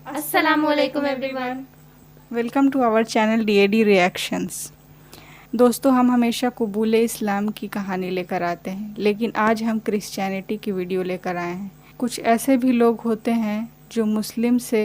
अस्सलामुअलैकुम everyone. Welcome to our channel DAD reactions. दोस्तों, हम हमेशा कबूल इस्लाम की कहानी लेकर आते हैं, लेकिन आज हम क्रिश्चियनिटी की वीडियो लेकर आए हैं। कुछ ऐसे भी लोग होते हैं जो मुस्लिम से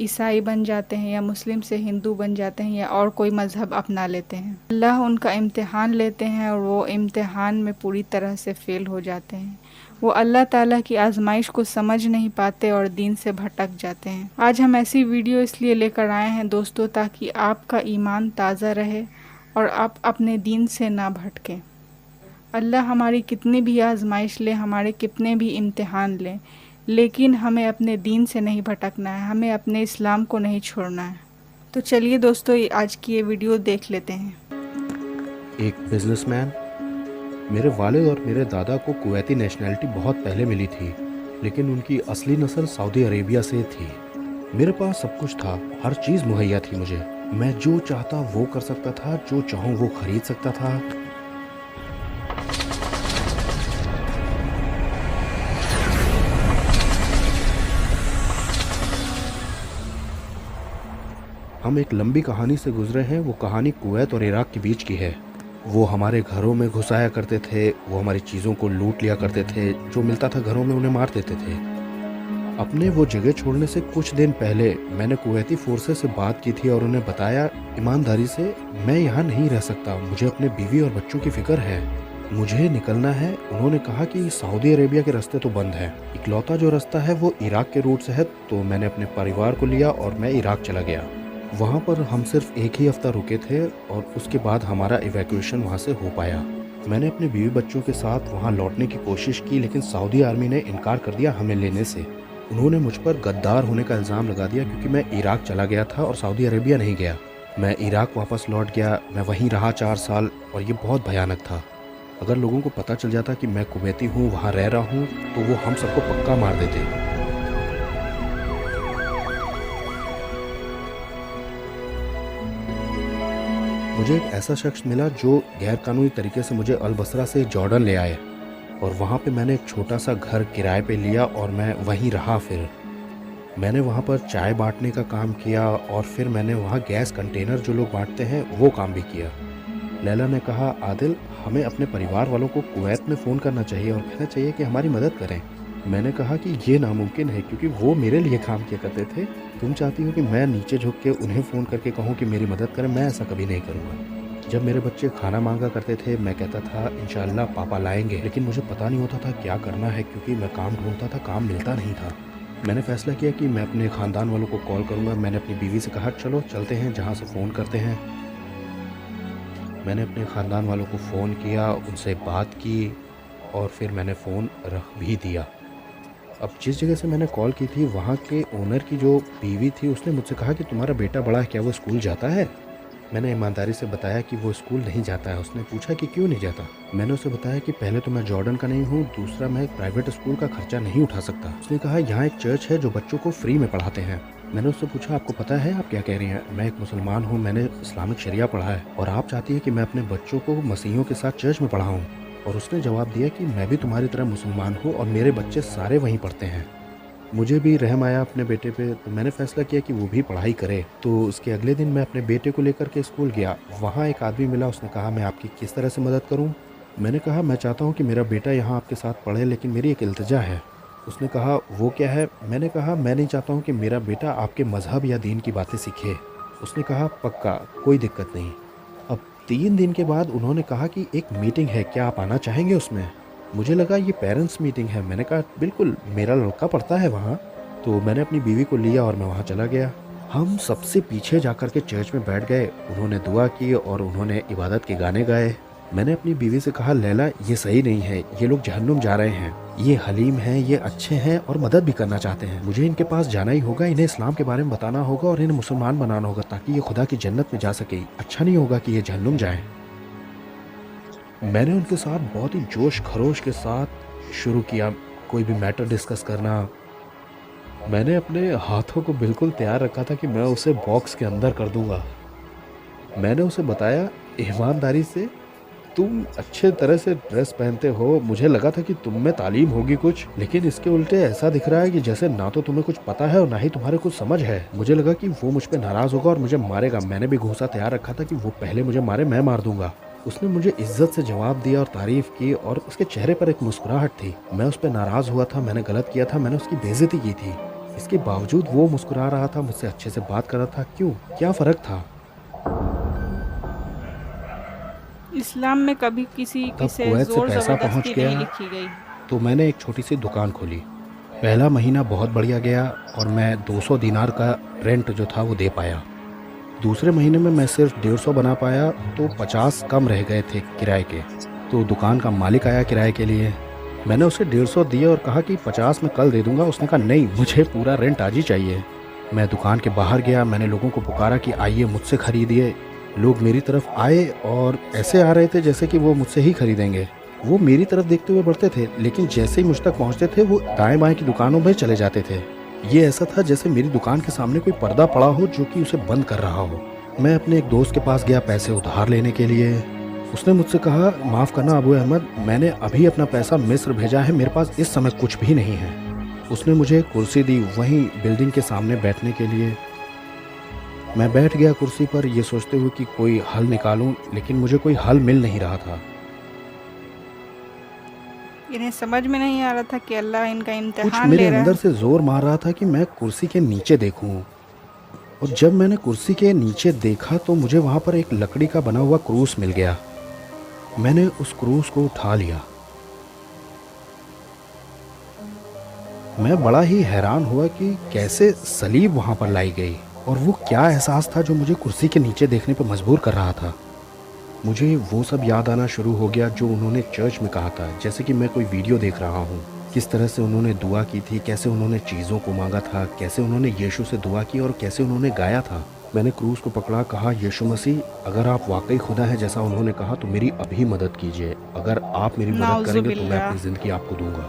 ईसाई बन जाते हैं या मुस्लिम से हिंदू बन जाते हैं या और कोई मज़हब अपना लेते हैं। अल्लाह उनका इम्तिहान लेते हैं और वो इम्तिहान में पूरी तरह से फ़ेल हो जाते हैं। वो अल्लाह ताला की आजमाइश को समझ नहीं पाते और दीन से भटक जाते हैं। आज हम ऐसी वीडियो इसलिए लेकर आए हैं दोस्तों, ताकि आपका ईमान ताज़ा रहे और आप अपने दीन से ना भटकें। अल्लाह हमारी कितनी भी आजमाइश ले, हमारे कितने भी इम्तिहान लें, लेकिन हमें अपने दीन से नहीं भटकना है, हमें अपने इस्लाम को नहीं छोड़ना है। तो चलिए दोस्तों, आज की ये वीडियो देख लेते हैं। एक बिजनेसमैन। मेरे वालिद और मेरे दादा को कुवैती नेशनैलिटी बहुत पहले मिली थी, लेकिन उनकी असली नस्ल सऊदी अरेबिया से थी। मेरे पास सब कुछ था, हर चीज़ मुहैया थी मुझे। मैं जो चाहता वो कर सकता था, जो चाहूँ वो खरीद सकता था। हम एक लंबी कहानी से गुजरे हैं। वो कहानी कुवैत और इराक के बीच की है। वो हमारे घरों में घुस आया करते थे, वो हमारी चीज़ों को लूट लिया करते थे, जो मिलता था घरों में उन्हें मार देते थे। अपने वो जगह छोड़ने से कुछ दिन पहले मैंने कुवैती फोर्सेस से बात की थी और उन्हें बताया ईमानदारी से, मैं यहाँ नहीं रह सकता, मुझे अपने बीवी और बच्चों की फिक्र है, मुझे निकलना है। उन्होंने कहा कि सऊदी अरेबिया के रास्ते तो बंद है, इकलौता जो रास्ता है वो इराक के रूट से है। तो मैंने अपने परिवार को लिया और मैं इराक चला गया। वहाँ पर हम सिर्फ एक ही हफ्ता रुके थे और उसके बाद हमारा इवैक्यूएशन वहाँ से हो पाया। मैंने अपने बीवी बच्चों के साथ वहाँ लौटने की कोशिश की, लेकिन सऊदी आर्मी ने इनकार कर दिया हमें लेने से। उन्होंने मुझ पर गद्दार होने का इल्ज़ाम लगा दिया, क्योंकि मैं इराक चला गया था और सऊदी अरेबिया नहीं गया। मैं इराक वापस लौट गया, मैं वहीं रहा 4 साल और ये बहुत भयानक था। अगर लोगों को पता चल जाता कि मैं कुवैती हूँ, वहाँ रह रहा हूँ, तो वो हम सबको पक्का मार देते। मुझे एक ऐसा शख्स मिला जो गैरकानूनी तरीके से मुझे अल बसरा से जॉर्डन ले आए और वहाँ पे मैंने एक छोटा सा घर किराए पे लिया और मैं वहीं रहा। फिर मैंने वहाँ पर चाय बांटने का काम किया और फिर मैंने वहाँ गैस कंटेनर जो लोग बांटते हैं वो काम भी किया। लैला ने कहा, आदिल, हमें अपने परिवार वालों को कुवैत में फ़ोन करना चाहिए और कहना चाहिए कि हमारी मदद करें। मैंने कहा कि ये नामुमकिन है, क्योंकि वो मेरे लिए काम किया करते थे। तुम चाहती हो कि मैं नीचे झुक के उन्हें फ़ोन करके कहूँ कि मेरी मदद करें? मैं ऐसा कभी नहीं करूँगा। जब मेरे बच्चे खाना मांगा करते थे, मैं कहता था इंशाल्लाह पापा लाएंगे, लेकिन मुझे पता नहीं होता था क्या करना है, क्योंकि मैं काम ढूंढता था, काम मिलता नहीं था। मैंने फ़ैसला किया कि मैं अपने ख़ानदान वालों को कॉल करूँगा। मैंने अपनी बीवी से कहा, चलो चलते हैं जहाँ से फ़ोन करते हैं। मैंने अपने ख़ानदान वालों को फ़ोन किया, उनसे बात की और फिर मैंने फ़ोन रख भी दिया। अब जिस जगह से मैंने कॉल की थी, वहाँ के ओनर की जो बीवी थी, उसने मुझसे कहा कि तुम्हारा बेटा बड़ा है, क्या वो स्कूल जाता है? मैंने ईमानदारी से बताया कि वो स्कूल नहीं जाता है। उसने पूछा कि क्यों नहीं जाता? मैंने उसे बताया कि पहले तो मैं जॉर्डन का नहीं हूँ, दूसरा मैं एक प्राइवेट स्कूल का खर्चा नहीं उठा सकता। उसने कहा, यहाँ एक चर्च है जो बच्चों को फ्री में पढ़ाते हैं। मैंने उससे पूछा, आपको पता है आप क्या कह रही हैं? मैं एक मुसलमान हूँ, मैंने इस्लामिक शरिया पढ़ा है और आप चाहती है कि मैं अपने बच्चों को मसीहियों के साथ चर्च में पढ़ाऊँ? और उसने जवाब दिया कि मैं भी तुम्हारी तरह मुसलमान हूँ और मेरे बच्चे सारे वहीं पढ़ते हैं। मुझे भी रहम आया अपने बेटे पे, तो मैंने फ़ैसला किया कि वो भी पढ़ाई करे। तो उसके अगले दिन मैं अपने बेटे को लेकर के स्कूल गया। वहाँ एक आदमी मिला, उसने कहा, मैं आपकी किस तरह से मदद करूँ? मैंने कहा, मैं चाहता हूँ कि मेरा बेटा यहाँ आपके साथ पढ़े, लेकिन मेरी एक इल्तिजा है। उसने कहा, वो क्या है? मैंने कहा, मैं नहीं चाहता हूँ कि मेरा बेटा आपके मज़हब या दीन की बातें सीखे। उसने कहा, पक्का, कोई दिक्कत नहीं। अब 3 दिन के बाद उन्होंने कहा कि एक मीटिंग है, क्या आप आना चाहेंगे उसमें? मुझे लगा ये पेरेंट्स मीटिंग है। मैंने कहा, बिल्कुल, मेरा लड़का पढ़ता है वहाँ। तो मैंने अपनी बीवी को लिया और मैं वहाँ चला गया। हम सबसे पीछे जाकर के चर्च में बैठ गए। उन्होंने दुआ की और उन्होंने इबादत के गाने गाए। मैंने अपनी बीवी से कहा, लैला, ये सही नहीं है, ये लोग जहन्नुम जा रहे हैं, ये हलीम हैं, ये अच्छे हैं और मदद भी करना चाहते हैं। मुझे इनके पास जाना ही होगा, इन्हें इस्लाम के बारे में बताना होगा और इन्हें मुसलमान बनाना होगा, ताकि ये खुदा की जन्नत में जा सके। अच्छा नहीं होगा कि ये जहन्नुम जाएं। मैंने उनके साथ बहुत ही जोश खरोश के साथ शुरू किया कोई भी मैटर डिस्कस करना। मैंने अपने हाथों को बिल्कुल तैयार रखा था कि मैं उसे बॉक्स के अंदर कर दूंगा। मैंने उसे बताया ईमानदारी से तुम अच्छे तरह से ड्रेस पहनते हो, मुझे लगा था कि तुम में तालीम होगी कुछ, लेकिन इसके उल्टे ऐसा दिख रहा है कि जैसे ना तो तुम्हें कुछ पता है और ना ही तुम्हारे कुछ समझ है। मुझे लगा कि वो मुझ पे नाराज होगा और मुझे मारेगा। मैंने भी घूंसा तैयार रखा था कि वो पहले मुझे मारे, मैं मार दूंगा। उसने मुझे इज्जत से जवाब दिया और तारीफ की और उसके चेहरे पर एक मुस्कुराहट थी। मैं उस पर नाराज हुआ था, मैंने गलत किया था, मैंने उसकी बेइज्जती की थी। इसके बावजूद वो मुस्कुरा रहा था, मुझसे अच्छे से बात कर रहा था। क्यों? क्या फर्क था? इस्लाम में कभी किसी तब से कुवैत से ज़ोर पैसा पहुंच ज़बरदस्ती नहीं गया लिखी गई। तो मैंने एक छोटी सी दुकान खोली। पहला महीना बहुत बढ़िया गया और मैं 200 दिनार का रेंट जो था वो दे पाया। दूसरे महीने में मैं सिर्फ 150 बना पाया, तो 50 कम रह गए थे किराए के। तो दुकान का मालिक आया किराए के लिए। मैंने उसे 150 दिए और कहा कि 50 मैं कल दे दूंगा। उसने कहा नहीं, मुझे पूरा रेंट आज ही चाहिए। मैं दुकान के बाहर गया, मैंने लोगों को पुकारा कि आइए मुझसे खरीदिए। लोग मेरी तरफ आए और ऐसे आ रहे थे जैसे कि वो मुझसे ही खरीदेंगे। वो मेरी तरफ देखते हुए बढ़ते थे, लेकिन जैसे ही मुझ तक पहुंचते थे वो दाएं बाएं की दुकानों में चले जाते थे। ये ऐसा था जैसे मेरी दुकान के सामने कोई पर्दा पड़ा हो जो कि उसे बंद कर रहा हो। मैं अपने एक दोस्त के पास गया पैसे उधार लेने के लिए। उसने मुझसे कहा, माफ़ करना अबू अहमद, मैंने अभी अपना पैसा मिस्र भेजा है, मेरे पास इस समय कुछ भी नहीं है। उसने मुझे कुर्सी दी वहीं बिल्डिंग के सामने बैठने के लिए। मैं बैठ गया कुर्सी पर, ये सोचते हुए कि कोई हल निकालूं, लेकिन मुझे कोई हल मिल नहीं रहा था। इन्हें समझ में नहीं आ रहा था कि अल्लाह इनका कुछ इम्तिहान मेरे ले रहा अंदर है। से जोर मार रहा था कि मैं कुर्सी के नीचे देखूं। और जब मैंने कुर्सी के नीचे देखा तो मुझे वहां पर एक लकड़ी का बना हुआ क्रूस मिल गया। मैंने उस क्रूस को उठा लिया। मैं बड़ा ही हैरान हुआ कि कैसे सलीब वहां पर लाई गई और वो क्या एहसास था जो मुझे कुर्सी के नीचे देखने पर मजबूर कर रहा था। मुझे वो सब याद आना शुरू हो गया जो उन्होंने चर्च में कहा था, जैसे कि मैं कोई वीडियो देख रहा हूँ। किस तरह से उन्होंने दुआ की थी, कैसे उन्होंने चीज़ों को मांगा था, कैसे उन्होंने यीशु से दुआ की और कैसे उन्होंने गाया था। मैंने क्रूस को पकड़ा, कहा, यीशु मसीह, अगर आप वाकई खुदा हैं जैसा उन्होंने कहा तो मेरी अभी मदद कीजिए। अगर आप मेरी मदद करेंगे तो मैं नाउजुबिल्लाह। अपनी ज़िंदगी आपको दूंगा।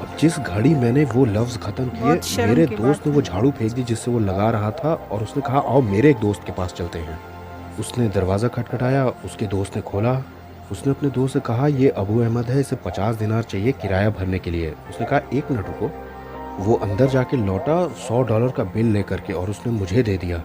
अब जिस घड़ी मैंने वो लफ्ज़ ख़त्म बहुत किए, शर्म मेरे की दोस्त बात ने है। वो झाड़ू फेंक दी जिससे वो लगा रहा था और उसने कहा, आओ मेरे एक दोस्त के पास चलते हैं। उसने दरवाज़ा खटखटाया, उसके दोस्त ने खोला। उसने अपने दोस्त से कहा, ये अबू अहमद है, इसे 50 दिनार चाहिए किराया भरने के लिए। उसने कहा, एक मिनट रुको। वो अंदर जाके लौटा $100 का बिल लेकर के और उसने मुझे दे दिया।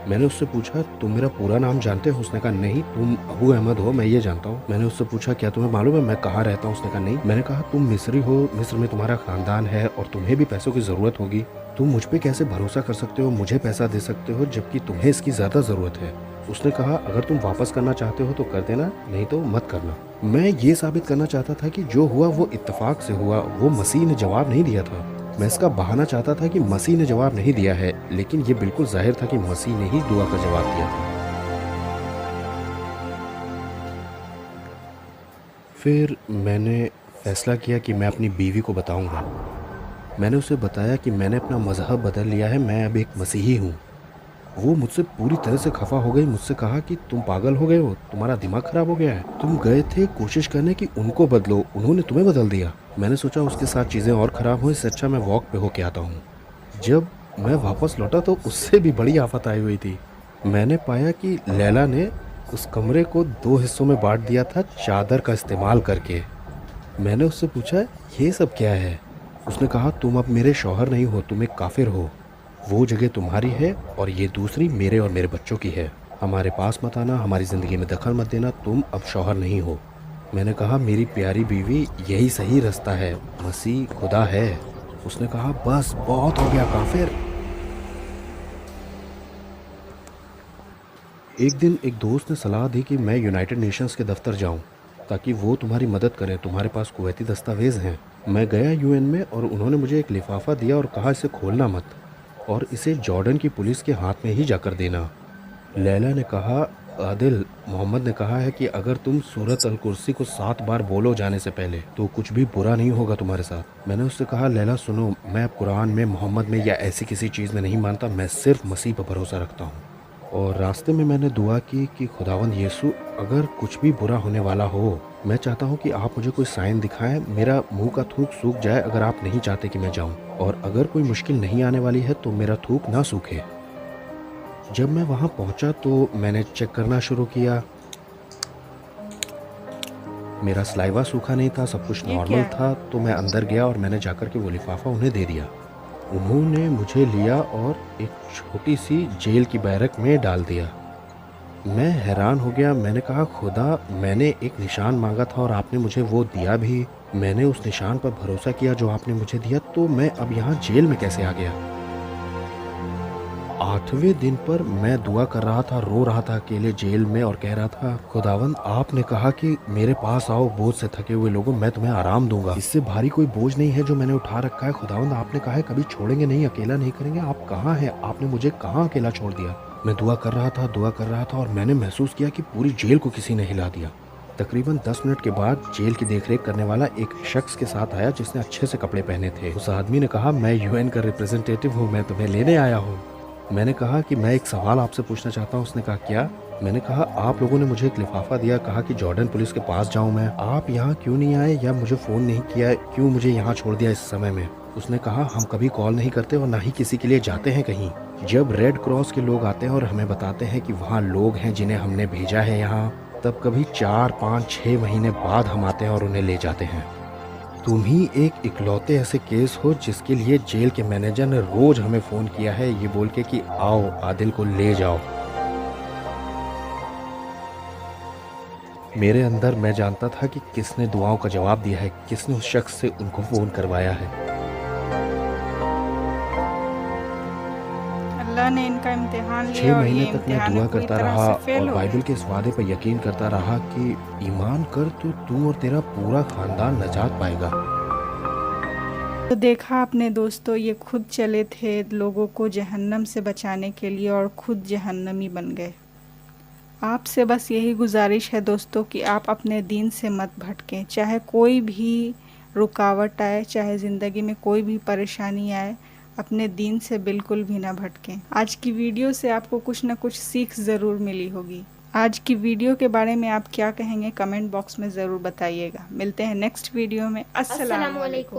मैंने उससे पूछा, तुम मेरा पूरा नाम जानते हो? उसने कहा, नहीं, तुम अबू अहमद हो, मैं ये जानता हूँ। मैंने उससे पूछा, क्या तुम्हें मालूम है मैं कहाँ रहता हूँ? उसने कहा, नहीं। मैंने कहा, तुम मिस्री हो, मिस्र में तुम्हारा खानदान है और तुम्हें भी पैसों की ज़रूरत होगी। तुम मुझ पे कैसे भरोसा कर सकते हो, मुझे पैसा दे सकते हो जबकि तुम्हें इसकी ज़्यादा ज़रूरत है? उसने कहा, अगर तुम वापस करना चाहते हो तो कर देना, नहीं तो मत करना। मैं ये साबित करना चाहता था कि जो हुआ वो इत्तेफाक से हुआ, वो मसीह ने जवाब नहीं दिया था। मैं इसका बहाना चाहता था कि मसीह ने जवाब नहीं दिया है, लेकिन ये बिल्कुल जाहिर था कि मसीह ने ही दुआ का जवाब दिया था। फिर मैंने फैसला किया कि मैं अपनी बीवी को बताऊंगा। मैंने उसे बताया कि मैंने अपना मज़हब बदल लिया है, मैं अब एक मसीही हूँ। वो मुझसे पूरी तरह से खफा हो गई, मुझसे कहा कि तुम पागल हो गए हो, तुम्हारा दिमाग खराब हो गया है, तुम गए थे कोशिश करने की उनको बदलो, उन्होंने तुम्हें बदल दिया। मैंने सोचा उसके साथ चीज़ें और ख़राब हुई, इससे अच्छा मैं वॉक पे होके आता हूँ। जब मैं वापस लौटा तो उससे भी बड़ी आफत आई हुई थी। मैंने पाया कि लैला ने उस कमरे को 2 हिस्सों में बांट दिया था चादर का इस्तेमाल करके। मैंने उससे पूछा, ये सब क्या है? उसने कहा, तुम अब मेरे शौहर नहीं हो, तुम एक काफिर हो। वो जगह तुम्हारी है और ये दूसरी मेरे और मेरे बच्चों की है। हमारे पास मत आना, हमारी ज़िंदगी में दखल मत देना, तुम अब शौहर नहीं हो। मैंने कहा, मेरी प्यारी बीवी, यही सही रास्ता है, मसीह खुदा है। उसने कहा, बस बहुत हो गया काफिर। एक दिन एक दोस्त ने सलाह दी कि मैं यूनाइटेड नेशंस के दफ्तर जाऊं ताकि वो तुम्हारी मदद करें, तुम्हारे पास कुवैती दस्तावेज़ हैं। मैं गया यूएन में और उन्होंने मुझे एक लिफाफा दिया और कहा, इसे खोलना मत और इसे जॉर्डन की पुलिस के हाथ में ही जाकर देना। लैला ने कहा, आदिल, मोहम्मद ने कहा है कि अगर तुम सूरत अल कुर्सी को 7 बार बोलो जाने से पहले तो कुछ भी बुरा नहीं होगा तुम्हारे साथ। मैंने उससे कहा, लैला सुनो, मैं अब कुरान में, मोहम्मद में या ऐसी किसी चीज़ में नहीं मानता, मैं सिर्फ मसीह पर भरोसा रखता हूँ। और रास्ते में मैंने दुआ की कि खुदावंद यीशु, अगर कुछ भी बुरा होने वाला हो, मैं चाहता हूँ कि आप मुझे कोई साइन दिखाएं, मेरा मुंह का थूक सूख जाए अगर आप नहीं चाहते कि मैं जाऊँ, और अगर कोई मुश्किल नहीं आने वाली है तो मेरा थूक ना सूखे। जब मैं वहाँ पहुँचा तो मैंने चेक करना शुरू किया। मेरा सलाइवा सूखा नहीं था, सब कुछ ये क्या नॉर्मल है? था। तो मैं अंदर गया और मैंने जाकर के वो लिफाफा उन्हें दे दिया। उन्होंने मुझे लिया और एक छोटी सी जेल की बैरक में डाल दिया। मैं हैरान हो गया। मैंने कहा, खुदा, मैंने एक निशान मांगा था और आपने मुझे वो दिया भी। मैंने उस निशान पर भरोसा किया जो आपने मुझे दिया, तो मैं अब यहाँ जेल में कैसे आ गया? 8वें दिन पर मैं दुआ कर रहा था, रो रहा था अकेले जेल में और कह रहा था, खुदावंद, आपने कहा कि मेरे पास आओ बोझ से थके हुए लोगों, मैं तुम्हें आराम दूंगा। इससे भारी कोई बोझ नहीं है जो मैंने उठा रखा है। खुदावंद, आपने कहा है कभी छोड़ेंगे नहीं, अकेला नहीं करेंगे। आप कहाँ हैं? आपने मुझे कहाँ अकेला छोड़ दिया? मैं दुआ कर रहा था और मैंने महसूस किया कि पूरी जेल को किसी ने हिला दिया। तकरीबन 10 मिनट के बाद जेल की देखरेख करने वाला एक शख्स के साथ आया जिसने अच्छे से कपड़े पहने थे। उस आदमी ने कहा, मैं यूएन का रिप्रेजेंटेटिव हूँ, मैं तुम्हें लेने आया हूँ। मैंने कहा कि मैं एक सवाल आपसे पूछना चाहता हूँ। उसने कहा, क्या? मैंने कहा, आप लोगों ने मुझे एक लिफाफा दिया, कहा कि जॉर्डन पुलिस के पास जाऊँ मैं। आप यहाँ क्यों नहीं आए या मुझे फ़ोन नहीं किया? क्यों मुझे यहाँ छोड़ दिया इस समय में? उसने कहा, हम कभी कॉल नहीं करते और ना ही किसी के लिए जाते हैं कहीं। जब रेड क्रॉस के लोग आते हैं और हमें बताते हैं कि वहाँ लोग हैं जिन्हें हमने भेजा है यहाँ, तब कभी 4, 5, 6 महीने बाद हम आते हैं और उन्हें ले जाते हैं। तुम ही एक इकलौते ऐसे केस हो जिसके लिए जेल के मैनेजर ने रोज हमें फ़ोन किया है ये बोल के कि आओ आदिल को ले जाओ। मेरे अंदर मैं जानता था कि किसने दुआओं का जवाब दिया है, किसने उस शख्स से उनको फ़ोन करवाया है। अल्लाह ने इनका इम्तिहान 6 लिया और महीने ये तक मैं इम्तिहान दुआ में पूरी करता तरह रहा से और फेल हो बाइबल गए। के इस वादे पर यकीन करता रहा कि ईमान कर तो तू और तेरा पूरा खानदान नजात पाएगा। तो देखा आपने दोस्तों, ये खुद चले थे लोगों को जहन्नम से बचाने के लिए और खुद जहन्नमी बन गए। आपसे बस यही गुजारिश है दोस्तों कि आप अपने दीन से मत भटकें। चाहे कोई भी रुकावट आए, चाहे ज़िंदगी में कोई भी परेशानी आए, अपने दीन से बिल्कुल भी ना भटकें। आज की वीडियो से आपको कुछ ना कुछ सीख ज़रूर मिली होगी। आज की वीडियो के बारे में आप क्या कहेंगे कमेंट बॉक्स में ज़रूर बताइएगा। मिलते हैं नेक्स्ट वीडियो में। अस्सलाम वालेकुम।